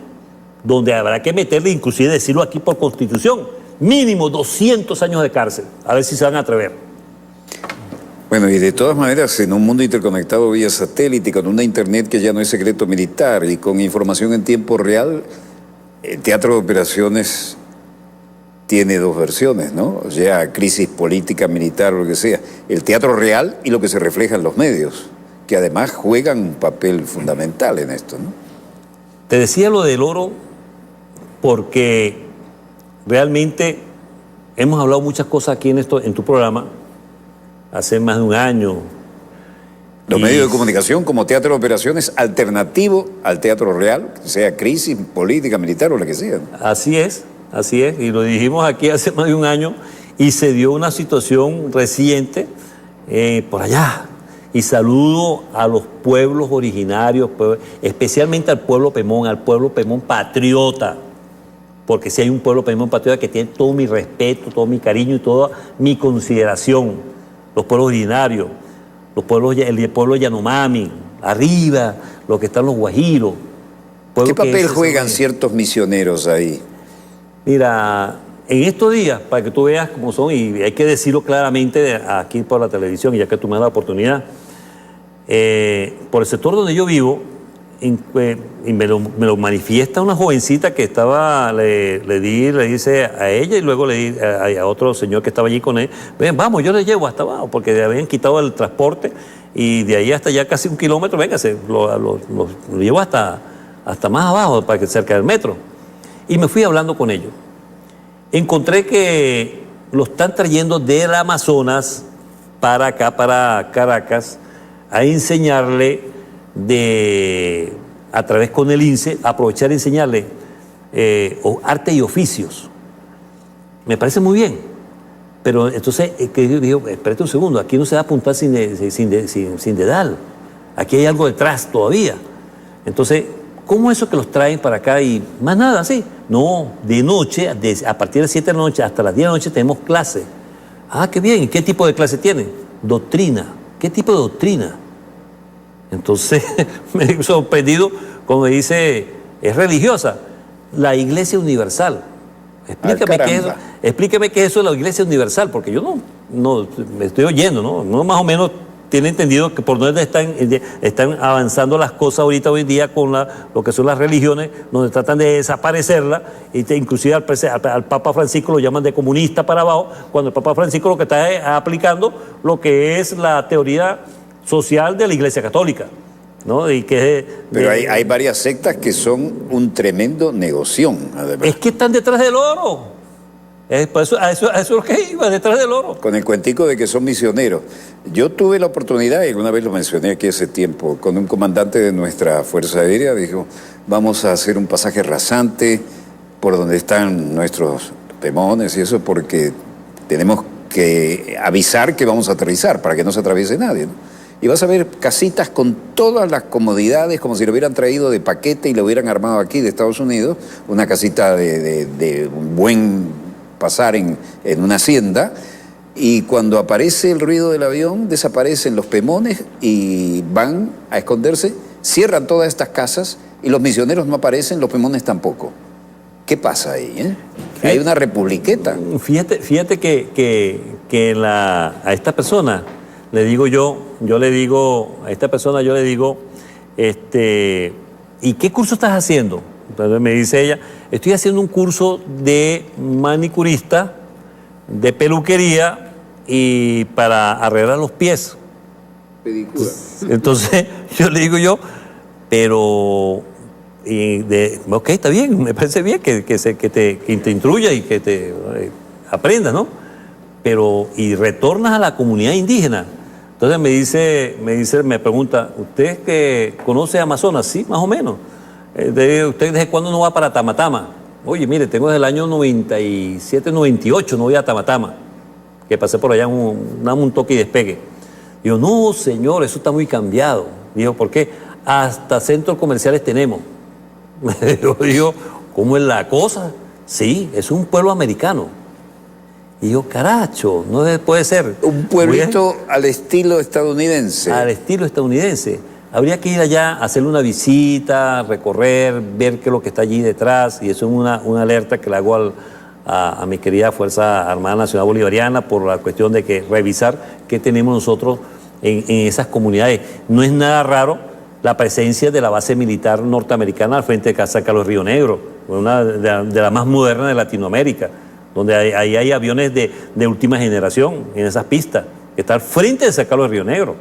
donde habrá que meterle, inclusive decirlo aquí por Constitución, mínimo 200 años de cárcel, a ver si se van a atrever. Bueno, y de todas maneras, en un mundo interconectado vía satélite, con una internet que ya no es secreto militar y con información en tiempo real, el teatro de operaciones tiene dos versiones, ¿no? O sea, crisis política, militar, lo que sea. El teatro real y lo que se refleja en los medios, que además juegan un papel fundamental en esto, ¿no? Te decía lo del oro porque realmente hemos hablado muchas cosas aquí en tu programa, hace más de un año. Los medios de comunicación como teatro de operaciones alternativo al teatro real, sea crisis política, militar o la que sea. Así es, y lo dijimos aquí hace más de un año y se dio una situación reciente por allá. Y saludo a los pueblos originarios, especialmente al pueblo Pemón patriota, porque si hay un pueblo Pemón patriota que tiene todo mi respeto, todo mi cariño y toda mi consideración. Los pueblos originarios, el pueblo Yanomami, arriba, los que están los guajiros. ¿Qué papel juegan ciertos misioneros ahí? Mira, en estos días, para que tú veas cómo son, y hay que decirlo claramente aquí por la televisión, ya que tú me das la oportunidad, por el sector donde yo vivo, y me lo manifiesta una jovencita que estaba, le dice a ella y luego le di a otro señor que estaba allí con él, ven, vamos, yo le llevo hasta abajo, porque le habían quitado el transporte y de ahí hasta allá casi 1 kilómetro, véngase, lo llevo hasta más abajo, para que cerca del metro. Y me fui hablando con ellos. Encontré que lo están trayendo del Amazonas para acá, para Caracas, a enseñarle a través con el INSE, aprovechar y enseñarle arte y oficios. Me parece muy bien, pero entonces que yo digo, espérate un segundo, aquí no se va a apuntar sin dedal, aquí hay algo detrás todavía. Entonces, ¿cómo es eso que los traen para acá y más nada así? No, de noche, a partir de las 7 de la noche hasta las 10 de la noche tenemos clase. Ah, qué bien, ¿qué tipo de clase tienen? Doctrina. ¿Qué tipo de doctrina? Entonces me he sorprendido cuando dice, es religiosa, la Iglesia Universal. Explíqueme qué es eso de la Iglesia Universal, porque yo no me estoy oyendo, ¿no? No más o menos tiene entendido que por donde están avanzando las cosas ahorita hoy en día con lo que son las religiones, donde tratan de desaparecerla, inclusive al Papa Francisco lo llaman de comunista para abajo, cuando el Papa Francisco lo que está aplicando lo que es la teoría social de la Iglesia Católica, ¿no? Pero hay varias sectas que son un tremendo negoción, además. Es que están detrás del oro. A eso es lo que iba, detrás del oro. Con el cuentico de que son misioneros. Yo tuve la oportunidad, y alguna vez lo mencioné aquí hace tiempo, con un comandante de nuestra Fuerza Aérea, dijo, vamos a hacer un pasaje rasante por donde están nuestros pemones y eso, porque tenemos que avisar que vamos a aterrizar, para que no se atraviese nadie, ¿no? Y vas a ver casitas con todas las comodidades, como si lo hubieran traído de paquete y lo hubieran armado aquí de Estados Unidos, una casita de un buen pasar en una hacienda, y cuando aparece el ruido del avión, desaparecen los pemones y van a esconderse, cierran todas estas casas y los misioneros no aparecen, los pemones tampoco. ¿Qué pasa ahí? Hay una republiqueta. Fíjate que a esta persona le digo a esta persona, ¿y qué curso estás haciendo? Entonces me dice ella, estoy haciendo un curso de manicurista, de peluquería y para arreglar los pies. Pedicura. Entonces yo le digo pero ok, está bien, me parece bien que te instruya y que te aprendas, ¿no? Pero, y retornas a la comunidad indígena. Entonces me pregunta, ¿usted que conoce Amazonas? Sí, más o menos. ¿Usted desde cuándo no va para Tamatama? Oye, mire, tengo desde el año 97, 98, no voy a Tamatama, que pasé por allá un toque y despegue. Digo, no, señor, eso está muy cambiado. Digo, ¿por qué? Hasta centros comerciales tenemos. Yo digo, ¿cómo es la cosa? Sí, es un pueblo americano. Y yo, caracho, no puede ser. Un pueblito al estilo estadounidense. Al estilo estadounidense. Habría que ir allá, hacerle una visita, recorrer, ver qué es lo que está allí detrás. Y eso es una alerta que le hago a mi querida Fuerza Armada Nacional Bolivariana por la cuestión de que revisar qué tenemos nosotros en esas comunidades. No es nada raro la presencia de la base militar norteamericana al frente de Casa Carlos Río Negro, una de la más moderna de Latinoamérica, donde ahí hay aviones de última generación en esas pistas, que está al frente de San Carlos Río Negro.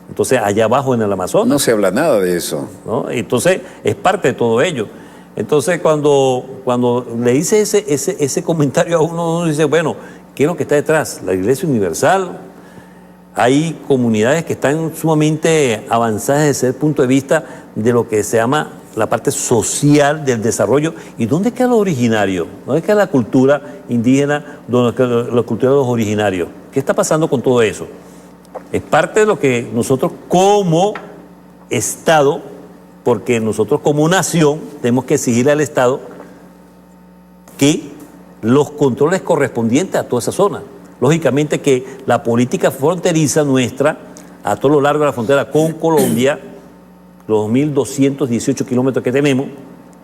Entonces, allá abajo en el Amazonas. No se habla nada de eso. ¿No? Entonces, es parte de todo ello. Entonces, cuando le hice ese comentario a uno dice, bueno, ¿qué es lo que está detrás? La Iglesia Universal. Hay comunidades que están sumamente avanzadas desde el punto de vista de lo que se llama la parte social del desarrollo. ¿Y dónde queda lo originario? ¿Dónde queda la cultura indígena, la cultura de los originarios? ¿Qué está pasando con todo eso? Es parte de lo que nosotros como Estado, porque nosotros como nación tenemos que exigirle al Estado que los controles correspondientes a toda esa zona. Lógicamente que la política fronteriza nuestra, a todo lo largo de la frontera con Colombia, los 2.218 kilómetros que tenemos,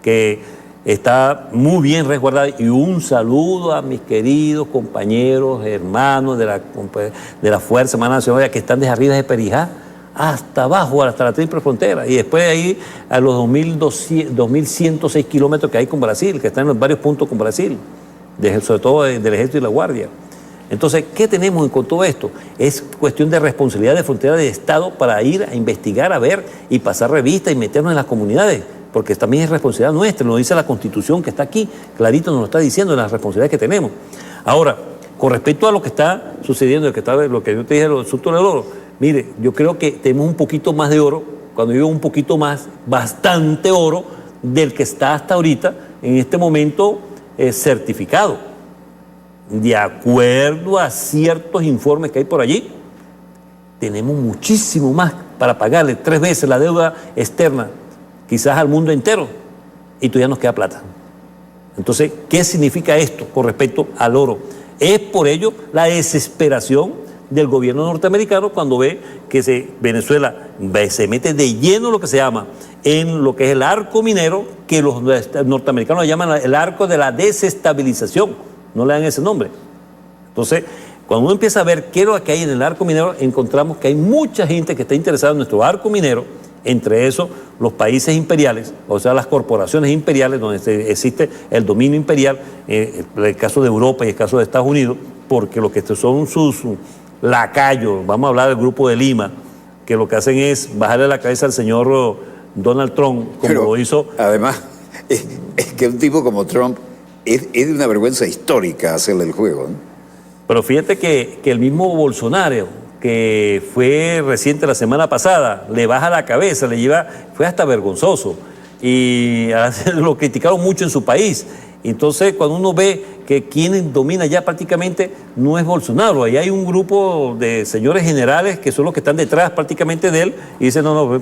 que está muy bien resguardada. Y un saludo a mis queridos compañeros, hermanos de la Fuerza Armada Nacional que están desde arriba de Perijá hasta abajo, hasta la triple frontera. Y después de ahí a los 2.106 kilómetros que hay con Brasil, que están en varios puntos con Brasil, sobre todo del Ejército y la Guardia. Entonces, ¿qué tenemos con todo esto? Es cuestión de responsabilidad de frontera de Estado para ir a investigar, a ver y pasar revista y meternos en las comunidades, porque también es responsabilidad nuestra, nos dice la Constitución que está aquí, clarito nos lo está diciendo en las responsabilidades que tenemos. Ahora, con respecto a lo que está sucediendo, lo que yo te dije, el asunto del oro, mire, yo creo que tenemos un poquito más de oro, cuando digo un poquito más, bastante oro del que está hasta ahorita, en este momento certificado. De acuerdo a ciertos informes que hay por allí, tenemos muchísimo más para pagarle 3 veces la deuda externa, quizás al mundo entero, y todavía nos queda plata. Entonces, ¿qué significa esto con respecto al oro? Es por ello la desesperación del gobierno norteamericano cuando ve que Venezuela se mete de lleno lo que se llama en lo que es el arco minero, que los norteamericanos llaman el arco de la desestabilización. No le dan ese nombre. Entonces, cuando uno empieza a ver qué es lo que hay en el arco minero, encontramos que hay mucha gente que está interesada en nuestro arco minero, entre esos los países imperiales, o sea, las corporaciones imperiales, donde existe el dominio imperial, el caso de Europa y el caso de Estados Unidos, porque lo que son sus lacayos, vamos a hablar del Grupo de Lima, que lo que hacen es bajarle la cabeza al señor Donald Trump, como pero, lo hizo. Además, es que un tipo como Trump es de una vergüenza histórica hacerle el juego, ¿no? Pero fíjate que el mismo Bolsonaro, que fue reciente la semana pasada, le baja la cabeza, fue hasta vergonzoso. Y lo criticaron mucho en su país. Entonces, cuando uno ve que quien domina ya prácticamente no es Bolsonaro, ahí hay un grupo de señores generales que son los que están detrás prácticamente de él, y dicen, no,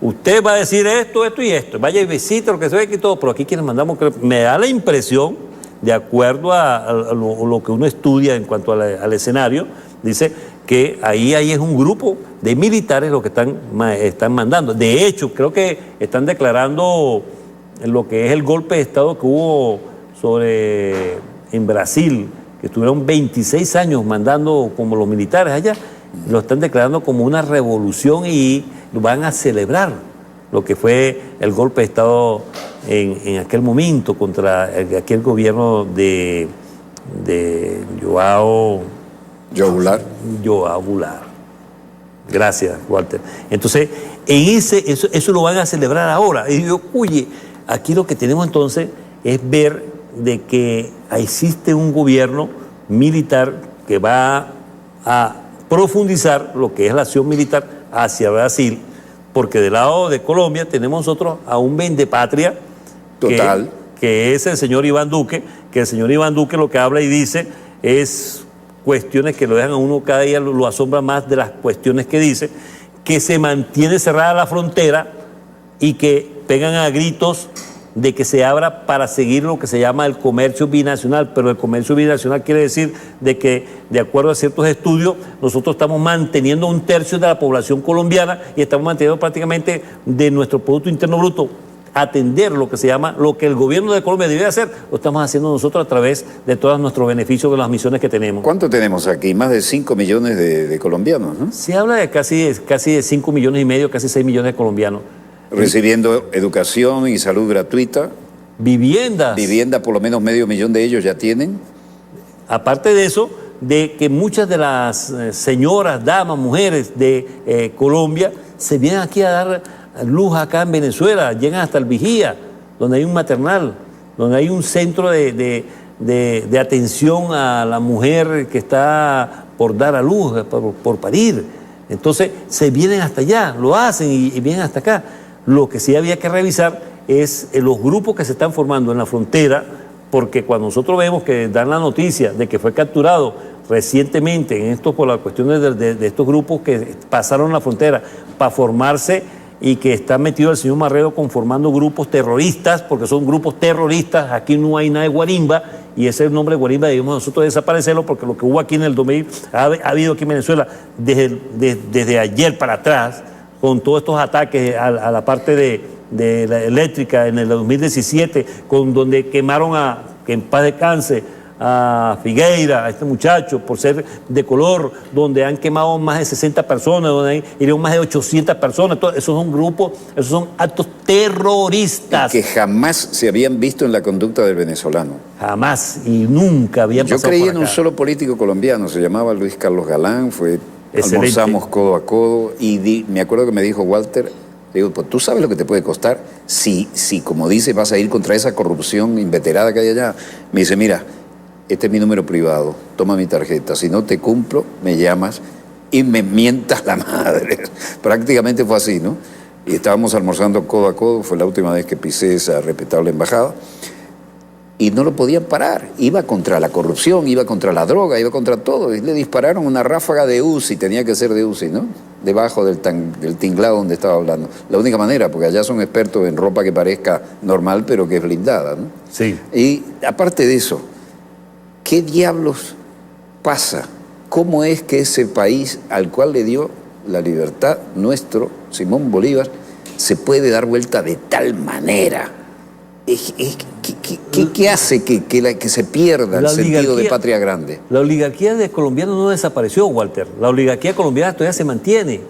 usted va a decir esto, esto y esto, vaya y visite lo que se ve y todo, pero aquí quienes mandamos, me da la impresión, de acuerdo a lo que uno estudia en cuanto al escenario, dice que ahí es un grupo de militares los que están mandando. De hecho, creo que están declarando lo que es el golpe de Estado que hubo en Brasil, que estuvieron 26 años mandando como los militares allá, lo están declarando como una revolución y van a celebrar lo que fue el golpe de Estado en aquel momento contra aquel gobierno de João Goulart. Gracias, Walter. Entonces, eso lo van a celebrar ahora. Y yo, oye, aquí lo que tenemos entonces es ver de que existe un gobierno militar que va a profundizar lo que es la acción militar hacia Brasil, porque del lado de Colombia tenemos nosotros a un vendepatria total, que es el señor Iván Duque, que el señor Iván Duque lo que habla y dice es cuestiones que lo dejan a uno cada día, lo asombra más de las cuestiones que dice, que se mantiene cerrada la frontera y que pegan a gritos de que se abra para seguir lo que se llama el comercio binacional, pero el comercio binacional quiere decir de que, de acuerdo a ciertos estudios, nosotros estamos manteniendo 1/3 de la población colombiana y estamos manteniendo prácticamente de nuestro Producto Interno Bruto atender lo que se llama, lo que el gobierno de Colombia debe hacer, lo estamos haciendo nosotros a través de todos nuestros beneficios de las misiones que tenemos. ¿Cuánto tenemos aquí? Más de 5 millones de colombianos, ¿no? Se habla de casi de 5,5 millones, casi 6 millones de colombianos. Recibiendo educación y salud gratuita. Viviendas. Vivienda, por lo menos 500,000 de ellos ya tienen. Aparte de eso, de que muchas de las señoras, damas, mujeres de Colombia se vienen aquí a dar luz acá en Venezuela, llegan hasta el Vigía, donde hay un maternal, donde hay un centro de atención a la mujer que está por dar a luz, por parir. Entonces se vienen hasta allá, lo hacen y vienen hasta acá. Lo que sí había que revisar es los grupos que se están formando en la frontera, porque cuando nosotros vemos que dan la noticia de que fue capturado recientemente en esto por las cuestiones de estos grupos que pasaron la frontera para formarse y que está metido el señor Marrero conformando grupos terroristas, porque son grupos terroristas, aquí no hay nada de guarimba, y ese nombre de guarimba debemos nosotros desaparecerlo, porque lo que hubo aquí en el 2000, ha habido aquí en Venezuela desde ayer para atrás, con todos estos ataques a la parte de la eléctrica en el 2017, con donde quemaron que en paz descanse, a Figueira, a este muchacho, por ser de color, donde han quemado más de 60 personas, donde hirieron más de 800 personas. Esos son grupos, esos son actos terroristas. Y que jamás se habían visto en la conducta del venezolano. Jamás y nunca habían pasado. Yo creí en un solo político colombiano, se llamaba Luis Carlos Galán, almorzamos codo a codo, y me acuerdo que me dijo Walter, digo, pues tú sabes lo que te puede costar si como dice, vas a ir contra esa corrupción inveterada que hay allá. Me dice, mira, este es mi número privado, toma mi tarjeta, si no te cumplo, me llamas y me mientas la madre. Prácticamente fue así, ¿no? Y estábamos almorzando codo a codo, fue la última vez que pisé esa respetable embajada, y no lo podían parar. Iba contra la corrupción, iba contra la droga, iba contra todo, y le dispararon una ráfaga de UCI, tenía que ser de UCI, ¿no? Debajo del tinglado donde estaba hablando. La única manera, porque allá son expertos en ropa que parezca normal, pero que es blindada, ¿no? Sí. Y aparte de eso, ¿qué diablos pasa? ¿Cómo es que ese país al cual le dio la libertad nuestro, Simón Bolívar, se puede dar vuelta de tal manera? ¿Qué hace que se pierda el sentido de patria grande? La oligarquía de colombianos no desapareció, Walter. La oligarquía colombiana todavía se mantiene.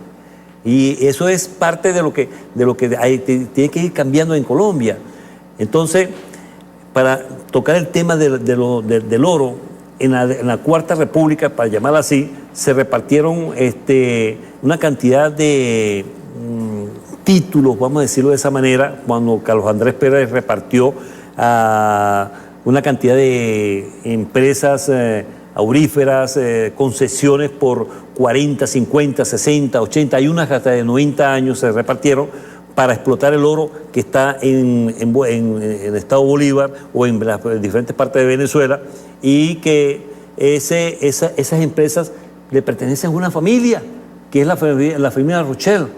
Y eso es parte de lo que tiene que ir cambiando en Colombia. Entonces, para tocar el tema del oro, en la Cuarta República, para llamarla así, se repartieron una cantidad de títulos, vamos a decirlo de esa manera, cuando Carlos Andrés Pérez repartió a una cantidad de empresas auríferas, concesiones por 40, 50, 60, 80, hay unas hasta de 90 años se repartieron para explotar el oro que está en el Estado Bolívar o en las diferentes partes de Venezuela, y que esas empresas le pertenecen a una familia, que es la familia Rothschild,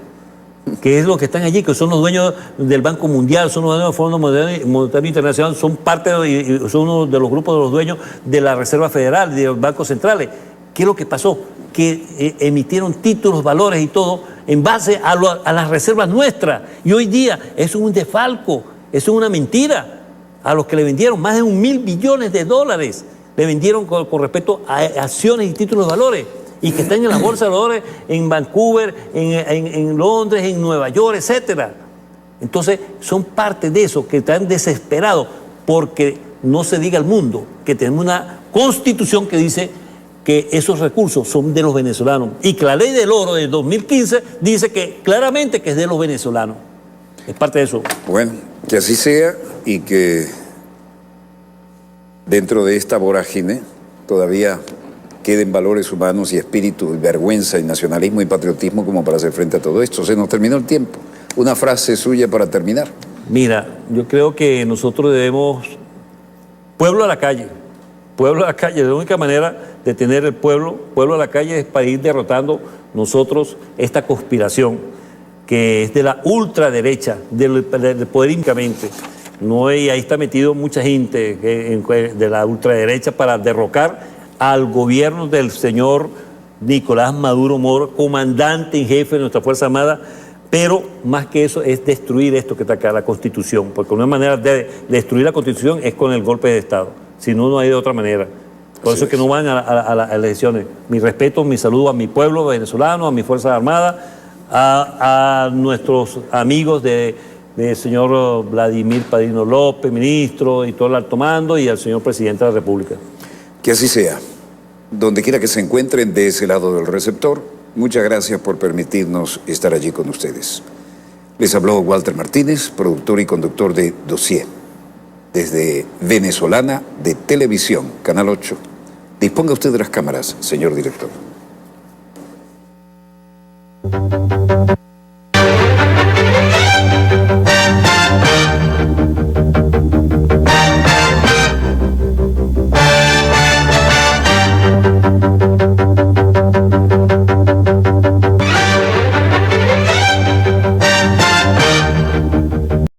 que es lo que están allí, que son los dueños del Banco Mundial, son los dueños del Fondo Monetario Internacional, son son uno de los grupos de los dueños de la Reserva Federal, de los bancos centrales. ¿Qué es lo que pasó? Que emitieron títulos, valores y todo en base a las reservas nuestras. Y hoy día eso es un desfalco, eso es una mentira. A los que le vendieron más de $1.000 billones, le vendieron con respecto a acciones y títulos de valores, y que están en la bolsa de valores en Vancouver, en Londres, en Nueva York, etcétera. Entonces son parte de eso, que están desesperados porque no se diga al mundo que tenemos una constitución que dice que esos recursos son de los venezolanos, y que la ley del oro de 2015 dice que claramente que es de los venezolanos. Es parte de eso. Bueno, que así sea, y que dentro de esta vorágine todavía queden valores humanos y espíritu y vergüenza y nacionalismo y patriotismo como para hacer frente a todo esto. Se nos terminó el tiempo. Una frase suya para terminar. Mira, yo creo que nosotros debemos, pueblo a la calle. Pueblo a la calle, la única manera de tener el pueblo a la calle es para ir derrotando nosotros esta conspiración que es de la ultraderecha, del poder únicamente. No, y ahí está metido mucha gente de la ultraderecha para derrocar al gobierno del señor Nicolás Maduro Moro, comandante en jefe de nuestra Fuerza Armada, pero más que eso es destruir esto que está acá, la Constitución, porque una manera de destruir la Constitución es con el golpe de Estado, si no, no hay de otra manera. Por eso es que no van a las elecciones. Mi respeto, mi saludo a mi pueblo venezolano, a mi Fuerza Armada, a nuestros amigos del señor Vladimir Padrino López, ministro, y todo el alto mando, y al señor presidente de la República. Que así sea. Donde quiera que se encuentren de ese lado del receptor, muchas gracias por permitirnos estar allí con ustedes. Les habló Walter Martínez, productor y conductor de Dossier, desde Venezolana de Televisión, Canal 8. Disponga usted de las cámaras, señor director.